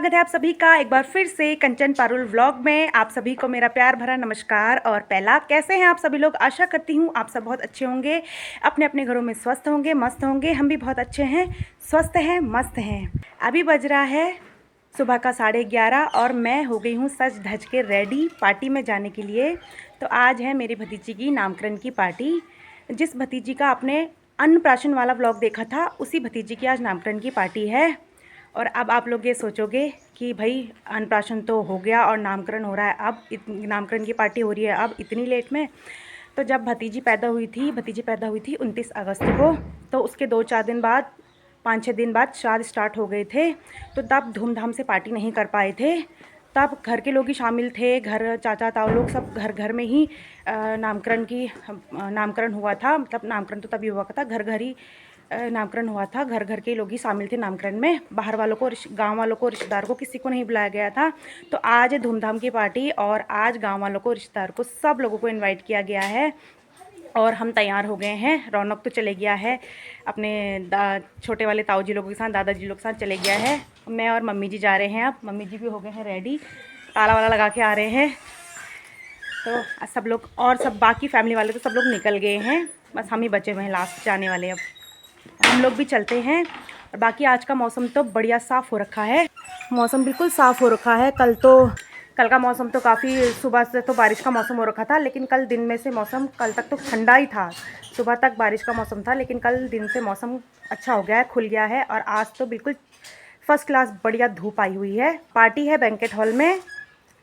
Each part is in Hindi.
स्वागत है आप सभी का एक बार फिर से कंचन पारुल व्लॉग में। आप सभी को मेरा प्यार भरा नमस्कार। और पहला, कैसे हैं आप सभी लोग? आशा करती हूँ आप सब बहुत अच्छे होंगे, अपने अपने घरों में स्वस्थ होंगे, मस्त होंगे। हम भी बहुत अच्छे हैं, स्वस्थ हैं, मस्त हैं। अभी बज रहा है सुबह का 11:30 और मैं हो गई हूँ सज धज के रेडी पार्टी में जाने के लिए। तो आज है मेरी भतीजी की नामकरण की पार्टी। जिस भतीजी का आपने अन्नप्राशन वाला व्लॉग देखा था, उसी भतीजी की आज नामकरण की पार्टी है। और अब आप लोग ये सोचोगे कि भाई अन्नप्राशन तो हो गया और नामकरण हो रहा है, अब नामकरण की पार्टी हो रही है अब इतनी लेट में। तो जब भतीजी पैदा हुई थी 29 अगस्त को, तो उसके 2-4 दिन बाद, 5-6 दिन बाद श्राद्ध स्टार्ट हो गए थे। तो तब धूमधाम से पार्टी नहीं कर पाए थे। तब घर के लोग ही शामिल थे, घर चाचा ताऊ लोग सब घर में ही नामकरण हुआ था। मतलब नामकरण तो तभी हुआ था, घर ही नामकरण हुआ था, घर के लोग ही शामिल थे नामकरण में। बाहर वालों को, गांव वालों को, रिश्तेदार को किसी को नहीं बुलाया गया था। तो आज है धूमधाम की पार्टी और आज गांव वालों को, रिश्तेदार को, सब लोगों को इनवाइट किया गया है। और हम तैयार हो गए हैं। रौनक तो चले गया है, अपने छोटे वाले ताऊ जी लोगों के साथ, दादाजी लोग के साथ चले गया है। मैं और मम्मी जी जा रहे हैं। अब मम्मी जी भी हो गए हैं रेडी, ताला वाला लगा के आ रहे हैं। तो सब लोग और सब बाकी फैमिली वाले तो सब लोग निकल गए हैं, बस हम ही बचे हुए हैं लास्ट जाने वाले। अब हम लोग भी चलते हैं। और बाकी आज का मौसम तो बढ़िया साफ़ हो रखा है, मौसम बिल्कुल साफ़ हो रखा है। कल का मौसम तो काफ़ी, सुबह से तो बारिश का मौसम हो रखा था, लेकिन कल दिन में से मौसम, कल तक तो ठंडा ही था, सुबह तक बारिश का मौसम था, लेकिन कल दिन से मौसम अच्छा हो गया है, खुल गया है। और आज तो बिल्कुल फर्स्ट क्लास बढ़िया धूप आई हुई है। पार्टी है बैंकेट हॉल में,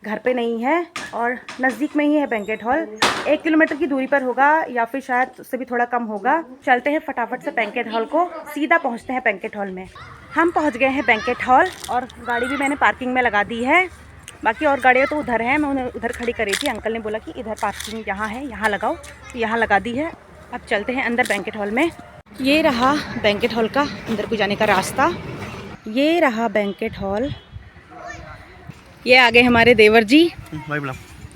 घर पे नहीं है, और नज़दीक में ही है बैंकेट हॉल। 1 किलोमीटर की दूरी पर होगा या फिर शायद उससे भी थोड़ा कम होगा। चलते हैं फटाफट से बैंकेट हॉल को, सीधा पहुंचते हैं बैंकेट हॉल में। हम पहुंच गए हैं बैंकेट हॉल और गाड़ी भी मैंने पार्किंग में लगा दी है। बाकी और गाड़ियाँ तो उधर हैं, मैं उन्हें उधर खड़ी करी थी। अंकल ने बोला कि इधर पार्किंग यहाँ है, यहाँ लगाओ, तो यहाँ लगा दी है। अब चलते हैं अंदर बैंकेट हॉल में। ये रहा बैंकेट हॉल का अंदर को जाने का रास्ता, ये रहा बैंकेट हॉल। ये आ गए हमारे देवर जी,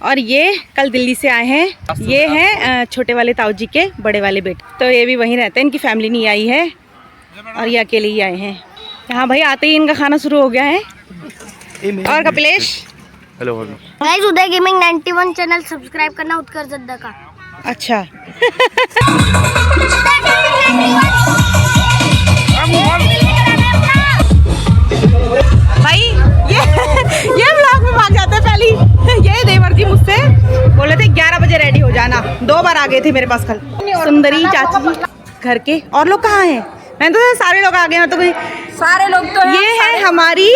और ये कल दिल्ली से आए हैं। ये हैं छोटे वाले ताऊ जी के बड़े वाले बेटे, तो ये भी वहीं रहते हैं, इनकी फैमिली नहीं आई है और ये अकेले ही आए हैं। यहाँ भाई आते ही इनका खाना शुरू हो गया है। और कपिलेश, हेलो गाइस, उदय गेमिंग 91 चैनल सब्सक्राइब करना उत्कर्ष जद्दा का। अच्छा भाई ये व्लॉग में भाग जाते हैं पहले। ये देवर जी मुझसे बोले थे 11 बजे रेडी हो जाना, 2 बार आ गए थे मेरे पास कल। सुंदरी चाची घर के और लोग कहाँ हैं? मैंने तो सारे लोग आ गए हैं। तो सारे लोग तो ये है हमारी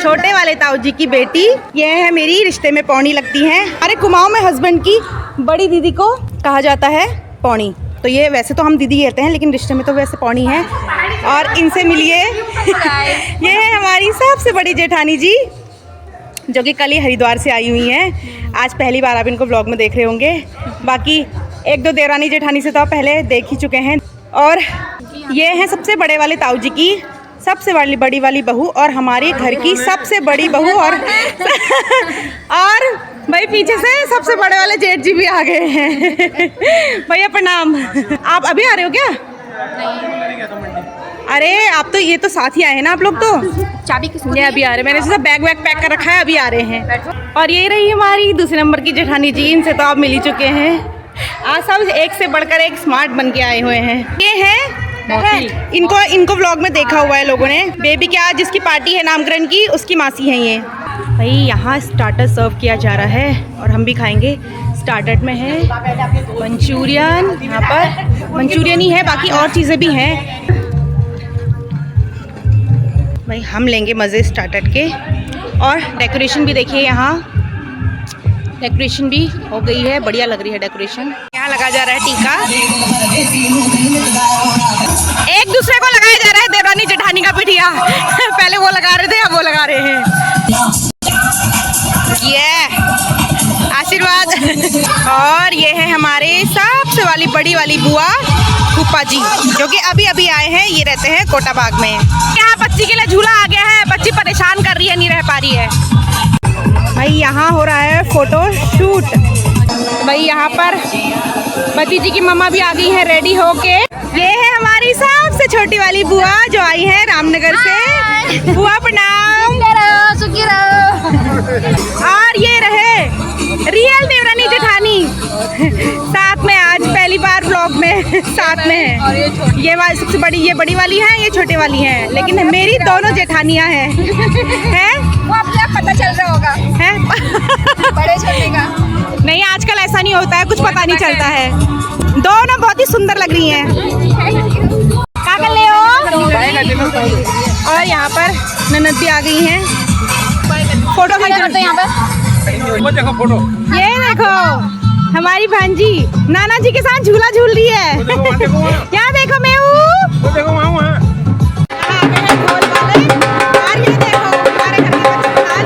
छोटे वाले ताऊ जी की बेटी, ये है मेरी रिश्ते में पौनी लगती हैं। अरे कुमाऊं में हस्बैंड की बड़ी दीदी को कहा जाता है पौनी। तो ये वैसे तो हम दीदी कहते हैं, लेकिन रिश्ते में तो वैसे पौनी है। और इनसे मिलिए ये है हमारी सबसे बड़ी जेठानी जी, जो कि कल ही हरिद्वार से आई हुई हैं। आज पहली बार आप इनको ब्लॉग में देख रहे होंगे। बाकी 1-2 देवरानी जेठानी से तो आप पहले देख ही चुके हैं। और ये हैं सबसे बड़े वाले ताऊ जी की सबसे बड़ी वाली बहू, और हमारे घर की सबसे बड़ी बहू। और भाई पीछे से सबसे बड़े वाले जेठ जी भी आ गए हैं। भैया प्रणाम। आप अभी आ रहे हो क्या? अरे आप तो, ये तो साथ ही आए हैं ना आप लोग। तो चाबी किसको? ये अभी आ रहे हैं, मैंने सब बैग पैक कर रखा है, अभी आ रहे हैं। और ये रही हमारी दूसरे नंबर की जेठानी जी, इनसे तो आप मिल ही चुके हैं। आज सब एक से बढ़कर एक स्मार्ट बन के आए हुए हैं। ये हैं इनको व्लॉग में देखा हुआ है लोगों ने। बेबी क्या, जिसकी पार्टी है नामकरण की, उसकी मासी हैं ये। भाई यहाँ स्टार्टर सर्व किया जा रहा है और हम भी खाएंगे। स्टार्टर में है मंचूरियन, यहाँ पर मंचूरियन ही है, बाकी और चीज़ें भी हैं। भाई हम लेंगे मज़े स्टार्टर के। और डेकोरेशन भी देखिए, यहाँ डेकोरेशन भी हो गई है, बढ़िया लग रही है डेकोरेशन। यहाँ लगा जा रहा है टीका, एक दूसरे को लगाया जा रहा है देवरानी जेठानी का पिठिया। पहले वो लगा रहे थे, अब वो लगा रहे हैं। ये आशीर्वाद। और ये है हमारे सबसे बड़ी वाली बुआ फूफा जी, जो कि अभी आए हैं। ये रहते हैं कोटा बाग में। यहाँ बच्ची के लिए झूला आ गया है, बच्ची परेशान कर रही है, नहीं रह पा रही है। भाई यहाँ हो रहा है फोटो शूट। भाई यहाँ पर भतीजी की मम्मा भी आ गई है रेडी होके। ये है हमारी सबसे छोटी वाली बुआ जो आई है रामनगर से। बुआ प्रणाम। सुखी रहो। और ये रहे रियल देवरानी जेठानी साथ में, आज पहली बार ब्लॉग में साथ में है। ये वाली सबसे बड़ी, ये बड़ी वाली है, ये छोटे वाली है, लेकिन मेरी दोनों जेठानियां हैं। हैं? वो अपने आप पता चल रहा होगा हैं? बड़े छोटे का। नहीं, आजकल ऐसा नहीं होता है, कुछ पता नहीं चलता है। दोनों बहुत ही सुंदर लग रही हैं। क्या कर ले हो? और यहाँ पर ननद भी आ गई हैं, फोटो खींच रहे हैं यहाँ पर। वो देखो फोटो, ये देखो हमारी भांजी नाना जी के साथ झूला झूल रही है। यहाँ देखो मैं हूँ। वो देखो वहाँ वहाँ। और ये देखो हमारे घर के बच्चों के साथ।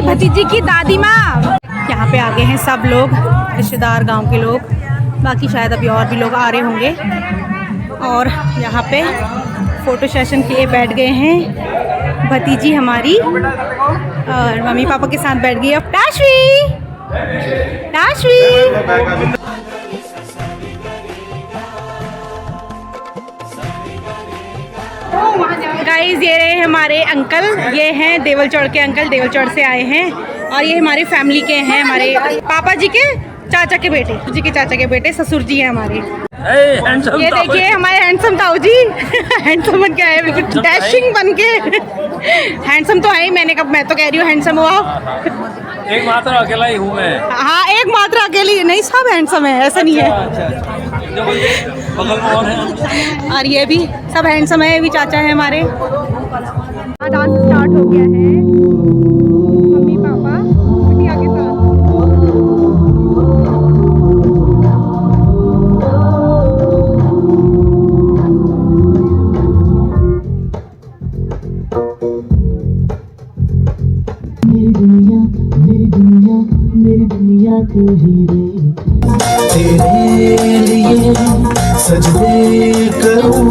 भतीजी की दादी माँ। यहाँ पे आ गए हैं सब लोग, रिश्तेदार, गांव के लोग, बाकी शायद अभी और भी लोग आ रहे होंगे। और यहाँ पे फोटो सेशन के लिए बैठ गए हैं भतीजी हमारी, और मम्मी पापा के साथ बैठ गई अब टाशवी। टाशवी गाइस, ये रहे हमारे अंकल, ये हैं देवलचौड़ के अंकल, देवलचौड़ से आए हैं। और ये हमारी फैमिली के हैं, हमारे पापा जी के चाचा के बेटे, जी के चाचा के बेटे, ससुर जी हैं हमारे। ये देखिए हमारे हैंडसम ताऊ जी हैंडसम बन के आए, बिल्कुल डैशिंग बन के। हैंडसम तो है ही, मैं तो कह रही हूँ हैंडसम हुआ। एक मात्र अकेला ही हूँ मैं। हाँ, एक मात्र अकेली नहीं, सब हैंडसम है, ऐसा नहीं है। बगल में और है। और ये भी सब हैंडसम है, ये भी चाचा है हमारे। डांस स्टार्ट हो गया है, मम्मी पापा बिटिया के साथ। मेरी दुनिया तू ही रे, तेरे लिए सजदे करूं।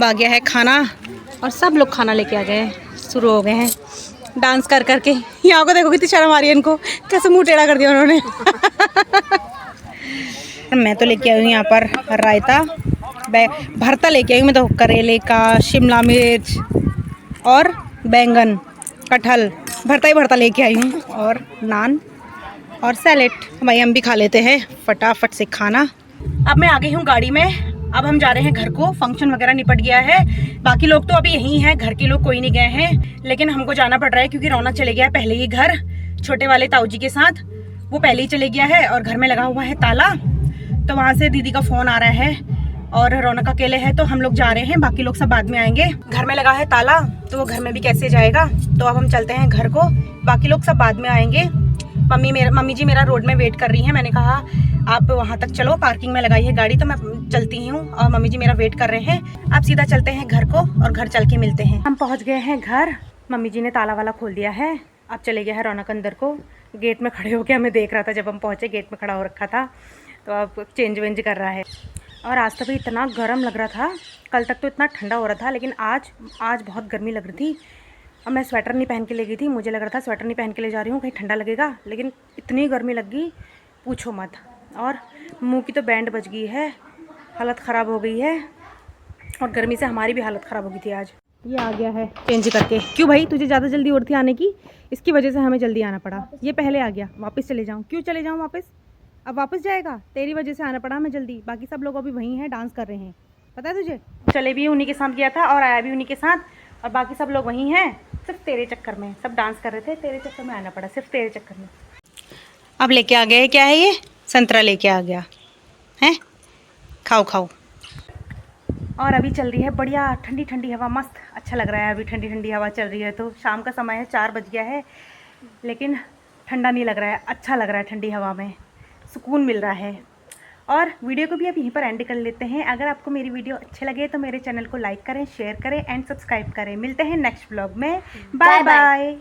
अब आ गया है खाना और सब लोग खाना लेके आ गए, शुरू हो गए हैं डांस कर करके। यहाँ को देखो कितनी शर्म आ रही है इनको, कैसे मुंह टेढ़ा कर दिया उन्होंने। मैं तो लेके आई हूँ यहाँ पर रायता, भरता लेके आई हूँ मैं तो, करेले का, शिमला मिर्च और बैंगन, कटहल, भरता ही भरता लेके आई हूँ, और नान और सैलेड। भाई हम भी खा लेते हैं फटाफट से खाना। अब मैं आ गई हूँ गाड़ी में, अब हम जा रहे हैं घर को। फंक्शन वगैरह निपट गया है, बाकी लोग तो अभी यहीं हैं, घर के लोग कोई नहीं गए हैं, लेकिन हमको जाना पड़ रहा है क्योंकि रौनक चले गया है पहले ही घर, छोटे वाले ताऊ जी के साथ, वो पहले ही चले गया है और घर में लगा हुआ है ताला। तो वहाँ से दीदी का फ़ोन आ रहा है और रौनक अकेले है, तो हम लोग जा रहे हैं, बाकी लोग सब बाद में आएंगे। घर में लगा है ताला तो वो घर में भी कैसे जाएगा, तो अब हम चलते हैं घर को, बाकी लोग सब बाद में आएंगे। मम्मी जी मेरा रोड में वेट कर रही हैं, मैंने कहा आप वहाँ तक चलो, पार्किंग में लगाई है गाड़ी, तो मैं चलती हूँ और मम्मी जी मेरा वेट कर रहे हैं। अब सीधा चलते हैं घर को और घर चल के मिलते हैं। हम पहुँच गए हैं घर, मम्मी जी ने ताला वाला खोल दिया है। अब चले गया है रौनक अंदर को, गेट में खड़े होकर हमें देख रहा था, जब हम पहुँचे गेट में खड़ा हो रखा था, तो अब चेंज वेंज कर रहा है। और आज तो भी इतना गर्म लग रहा था, कल तक तो इतना ठंडा हो रहा था, लेकिन आज बहुत गर्मी लग रही थी। अब मैं स्वेटर नहीं पहन के ले गई थी, मुझे लग रहा था स्वेटर नहीं पहन के ले जा रही हूँ कहीं ठंडा लगेगा, लेकिन इतनी गर्मी लग गई पूछो मत। और मुंह की तो बैंड बज गई है, हालत ख़राब हो गई है, और गर्मी से हमारी भी हालत ख़राब हो गई थी आज। ये आ गया है चेंज करके। क्यों भाई, तुझे ज़्यादा जल्दी और थी आने की, इसकी वजह से हमें जल्दी आना पड़ा। ये पहले आ गया, वापस चले जाऊँ? क्यों चले जाऊँ वापस? अब वापस जाएगा, तेरी वजह से आना पड़ा हमें जल्दी। बाकी सब लोग अभी वहीं हैं, डांस कर रहे हैं, पता है तुझे? चले भी उन्हीं के साथ गया था और आया भी उन्हीं के साथ, और बाकी सब लोग वहीं हैं, सिर्फ तेरे चक्कर में सब डांस कर रहे थे, तेरे चक्कर में आना पड़ा, सिर्फ तेरे चक्कर में। अब लेके आ गए, क्या है ये? संतरा लेके आ गया है, खाओ खाओ। और अभी चल रही है बढ़िया ठंडी ठंडी हवा, मस्त अच्छा लग रहा है। अभी ठंडी ठंडी हवा चल रही है, तो शाम का समय है, 4 बज गया है, लेकिन ठंडा नहीं लग रहा है, अच्छा लग रहा है, ठंडी हवा में सुकून मिल रहा है। और वीडियो को भी अब यहीं पर एंड कर लेते हैं। अगर आपको मेरी वीडियो अच्छे लगे तो मेरे चैनल को लाइक करें, शेयर करें एंड सब्सक्राइब करें। मिलते हैं नेक्स्ट व्लॉग में, बाय बाय।